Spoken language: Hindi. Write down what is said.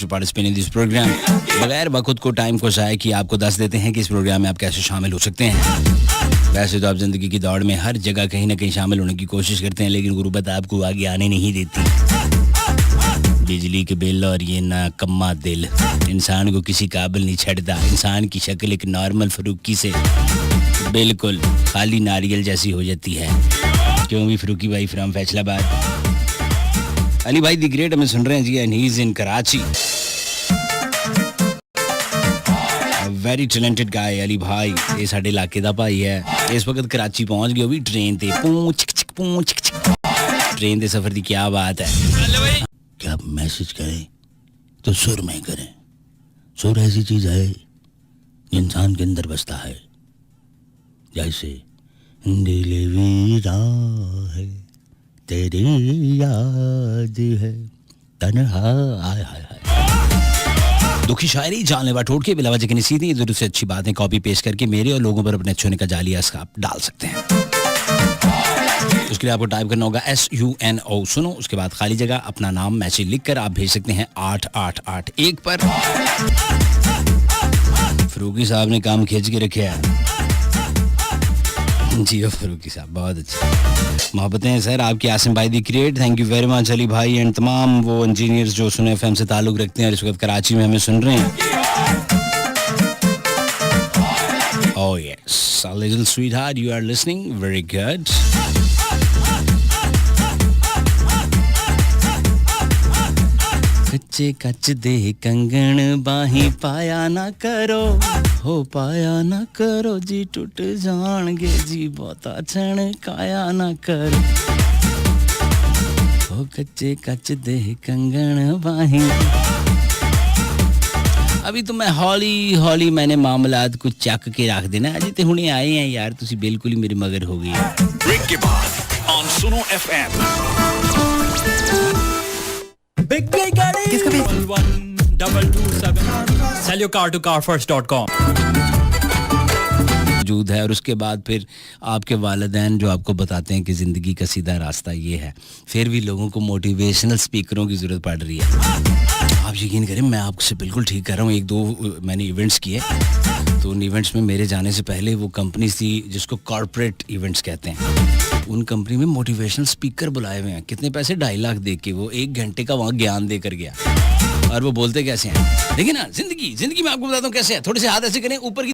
to participate in this program. बगैर वक्त को टाइम को ज़ाया किए आपको दस देते हैं कि इस प्रोग्राम में आप कैसे शामिल हो सकते हैं। वैसे तो आप ज़िंदगी की दौड़ में हर जगह कहीं ना कहीं शामिल होने की कोशिश करते हैं, लेकिन गुरुबत आपको आगे आने नहीं देती। बिजली के बिल और ये नाकम्मा दिल इंसान को किसी काबिल नहीं छड़ता। इंसान की शक्ल एक नॉर्मल फरूकी से बिल्कुल खाली नारियल जैसी हो जाती है। क्यों भी फरूकी भाई फ्रॉम फैसलाबाद। अली भाई दी ग्रेट हमें सुन रहे हैं जी, and he is in Karachi. Very talented guy Ali भाई, ये साडे इलाके दा भाई है। इस वक्त कराची पहुंच गए, भी ट्रेन ते ट्रेन दे सफर की क्या बात है। क्या मैसेज करें तो सुर में करें। सुर ऐसी चीज है इंसान के अंदर बसता है, जैसे दिल वीरा है तेरी याद है तन्हा। हाय हाय हाय, दुखी शायरी जानलेवा टोटके बिला वजह के सीधी इधर से अच्छी बातें कॉपी पेस्ट करके मेरे और लोगों पर अपने अच्छे होने का जालिया आप डाल सकते हैं। उसके लिए आपको टाइप करना होगा SUNO, सुनो, उसके बाद खाली जगह अपना नाम मैसेज लिखकर आप भेज सकते हैं 8881 पर। फरूकी साहब ने काम खींच के रखे है जी। फरूकी साहब बहुत अच्छे, मोहब्बतें सर आपकी। आसिम भाई the great, thank you very much Ali भाई एंड तमाम वो इंजीनियर्स जो सुनो FM से ताल्लुक रखते हैं और इस वक्त कराची में हमें सुन रहे हैं। Oh yes, a little sweetheart, you are listening, very good. कच्चे कच दे कंगन बाही पाया ना करो, हो पाया ना करो जी, टूट जाएंगे जी बहुता क्षण काया ना करो। हो कच्चे कच दे कंगन बाही। अभी तो मैं हौली हौली मैंने मामलात को चक के रख देना। अजी ते हुणे आए हैं यार, तुसी बिल्कुल ही मेरे मगर हो गई। ब्रेक के बाद ऑन सुनो FM। बिग गाड़ी किसका भी 11227 sell your car to carfirst.com मौजूद है। और उसके बाद फिर आपके वालिदैन जो आपको बताते हैं कि ज़िंदगी का सीधा रास्ता ये है। फिर भी लोगों को मोटिवेशनल स्पीकरों की ज़रूरत पड़ रही है। आप यकीन करें, मैं आपसे बिल्कुल ठीक कर रहा हूँ। एक दो मैंने इवेंट्स किए, तो उन इवेंट्स में मेरे जाने से पहले वो कंपनीज थी जिसको कॉर्पोरेट इवेंट्स कहते हैं, उन कंपनी में मोटिवेशनल स्पीकर बुलाए हुए हैं। कितने पैसे? 2.5 लाख दे के वो 1 घंटे का वहाँ ज्ञान दे कर गया। और वो बोलते कैसे हैं, देखिए ना, जिंदगी में आपको बताता हूँ कैसे है। थोड़े से हाथ ऐसे करें ऊपर की